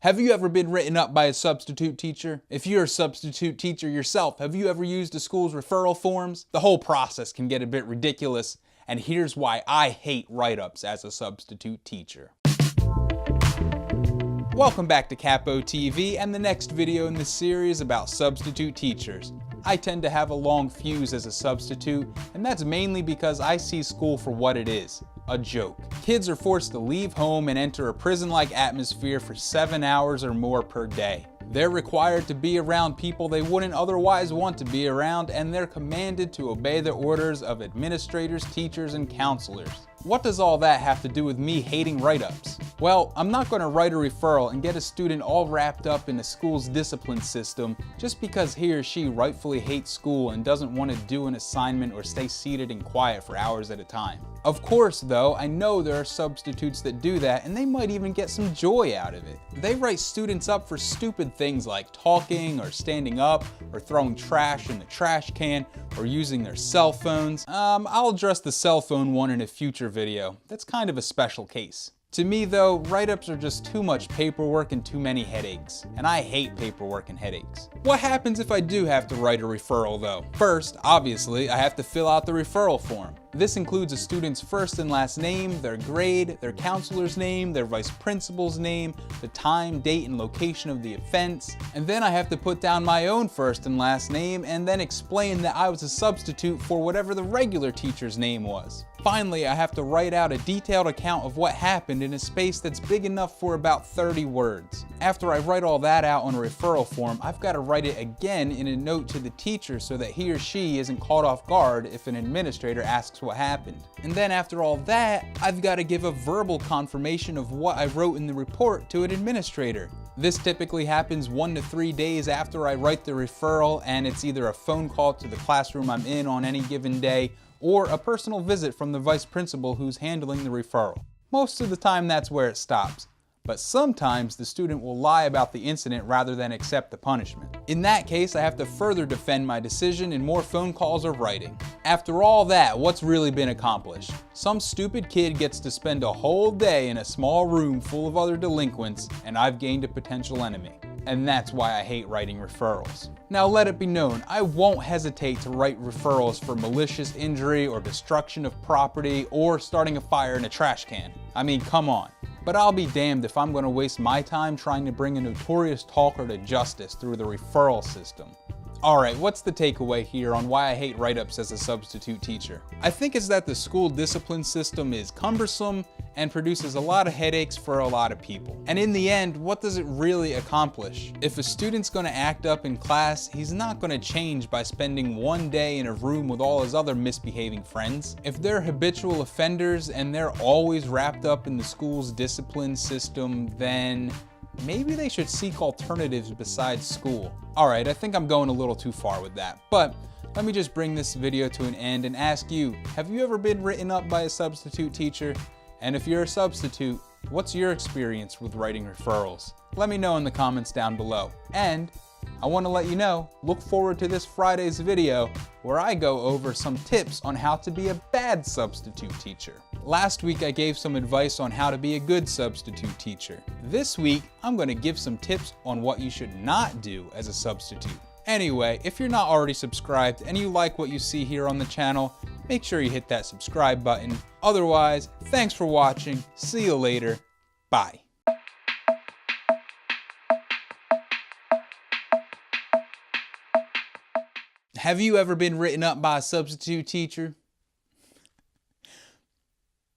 Have you ever been written up by a substitute teacher? If you're a substitute teacher yourself, have you ever used a school's referral forms? The whole process can get a bit ridiculous, and here's why I hate write-ups as a substitute teacher. Welcome back to Capo TV and the next video in this series about substitute teachers. I tend to have a long fuse as a substitute, and that's mainly because I see school for what it is. A joke. Kids are forced to leave home and enter a prison-like atmosphere for 7 hours or more per day. They're required to be around people they wouldn't otherwise want to be around, and they're commanded to obey the orders of administrators, teachers, and counselors. What does all that have to do with me hating write-ups? Well, I'm not going to write a referral and get a student all wrapped up in the school's discipline system just because he or she rightfully hates school and doesn't want to do an assignment or stay seated and quiet for hours at a time. Of course, though, I know there are substitutes that do that, and they might even get some joy out of it. They write students up for stupid things like talking or standing up or throwing trash in the trash can or using their cell phones. I'll address the cell phone one in a future video. That's kind of a special case. To me though, write-ups are just too much paperwork and too many headaches. And I hate paperwork and headaches. What happens if I do have to write a referral though? First, obviously, I have to fill out the referral form. This includes a student's first and last name, their grade, their counselor's name, their vice principal's name, the time, date, and location of the offense. And then I have to put down my own first and last name and then explain that I was a substitute for whatever the regular teacher's name was. Finally, I have to write out a detailed account of what happened in a space that's big enough for about 30 words. After I write all that out on a referral form, I've got to write it again in a note to the teacher so that he or she isn't caught off guard if an administrator asks what happened. And then after all that, I've got to give a verbal confirmation of what I wrote in the report to an administrator. This typically happens 1 to 3 days after I write the referral, and it's either a phone call to the classroom I'm in on any given day or a personal visit from the vice principal who's handling the referral. Most of the time that's where it stops. But sometimes the student will lie about the incident rather than accept the punishment. In that case, I have to further defend my decision in more phone calls or writing. After all that, what's really been accomplished? Some stupid kid gets to spend a whole day in a small room full of other delinquents, and I've gained a potential enemy. And that's why I hate writing referrals. Now let it be known, I won't hesitate to write referrals for malicious injury or destruction of property or starting a fire in a trash can. I mean, come on. But I'll be damned if I'm going to waste my time trying to bring a notorious talker to justice through the referral system. Alright, what's the takeaway here on why I hate write-ups as a substitute teacher? I think it's that the school discipline system is cumbersome and produces a lot of headaches for a lot of people. And in the end, what does it really accomplish? If a student's going to act up in class, he's not going to change by spending 1 day in a room with all his other misbehaving friends. If they're habitual offenders and they're always wrapped up in the school's discipline system, then maybe they should seek alternatives besides school. Alright, I think I'm going a little too far with that, but let me just bring this video to an end and ask you, have you ever been written up by a substitute teacher? And if you're a substitute, what's your experience with writing referrals? Let me know in the comments down below. And I want to let you know, look forward to this Friday's video where I go over some tips on how to be a bad substitute teacher. Last week I gave some advice on how to be a good substitute teacher. This week I'm going to give some tips on what you should not do as a substitute. Anyway, if you're not already subscribed and you like what you see here on the channel, make sure you hit that subscribe button. Otherwise, thanks for watching, see you later, bye. Have you ever been written up by a substitute teacher?